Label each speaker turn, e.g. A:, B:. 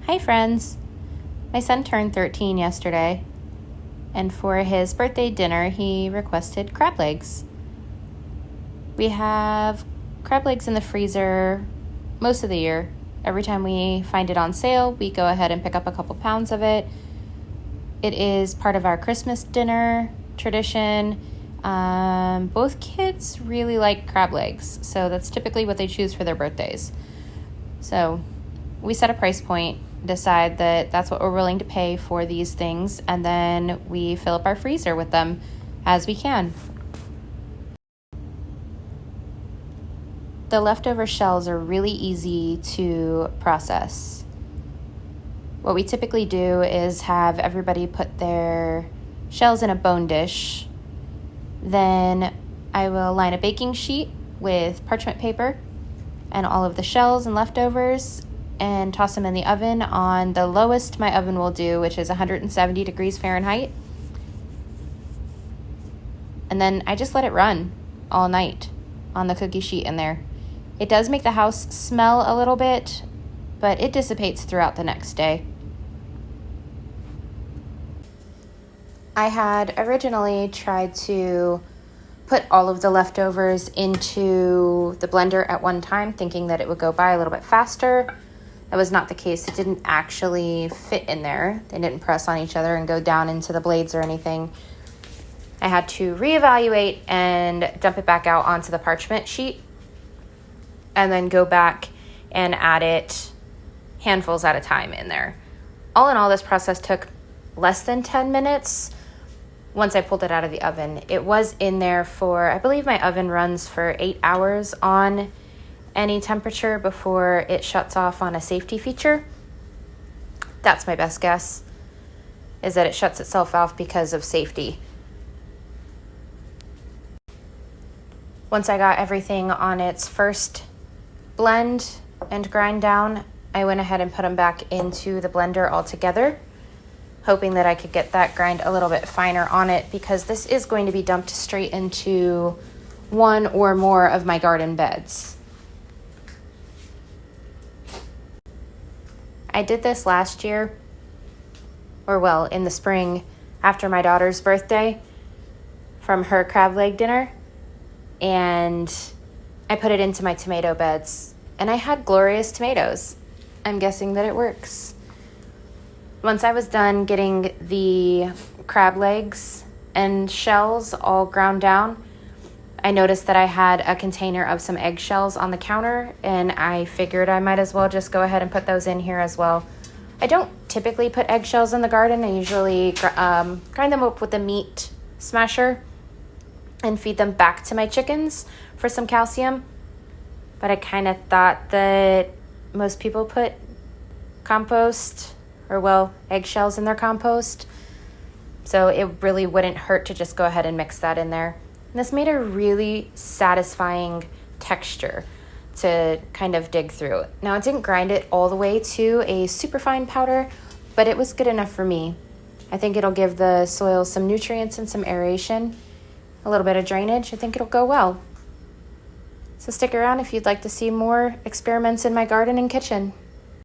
A: Hi friends! My son turned 13 yesterday, and for his birthday dinner he requested crab legs. We have crab legs in the freezer most of the year. Every time we find it on sale, we go ahead and pick up a couple pounds of it. It is part of our Christmas dinner tradition. Both kids really like crab legs, so that's typically what they choose for their birthdays. So we set a price point, decide that that's what we're willing to pay for these things, and then we fill up our freezer with them as we can. The leftover shells are really easy to process. What we typically do is have everybody put their shells in a bone dish. Then I will line a baking sheet with parchment paper and all of the shells and leftovers and toss them in the oven on the lowest my oven will do, which is 170 degrees Fahrenheit. And then I just let it run all night on the cookie sheet in there. It does make the house smell a little bit, but it dissipates throughout the next day. I had originally tried to put all of the leftovers into the blender at one time, thinking that it would go by a little bit faster. That was not the case. It didn't actually fit in there. They didn't press on each other and go down into the blades or anything. I had to reevaluate and dump it back out onto the parchment sheet and then go back and add it handfuls at a time in there. All in all, this process took less than 10 minutes once I pulled it out of the oven. It was in there for, I believe my oven runs for 8 hours on any temperature before it shuts off on a safety feature. That's my best guess, is that it shuts itself off because of safety. Once I got everything on its first blend and grind down, I went ahead and put them back into the blender all together, hoping that I could get that grind a little bit finer on it, because this is going to be dumped straight into one or more of my garden beds. I did this last year, in the spring after my daughter's birthday from her crab leg dinner, and I put it into my tomato beds, and I had glorious tomatoes. I'm guessing that it works. Once I was done getting the crab legs and shells all ground down, I noticed that I had a container of some eggshells on the counter, and I figured I might as well just go ahead and put those in here as well. I don't typically put eggshells in the garden. I usually grind them up with a meat smasher and feed them back to my chickens for some calcium. But I kind of thought that most people put eggshells in their compost. So it really wouldn't hurt to just go ahead and mix that in there. And this made a really satisfying texture to kind of dig through. Now, it didn't grind it all the way to a super fine powder, but it was good enough for me. I think it'll give the soil some nutrients and some aeration, a little bit of drainage. I think it'll go well. So stick around if you'd like to see more experiments in my garden and kitchen.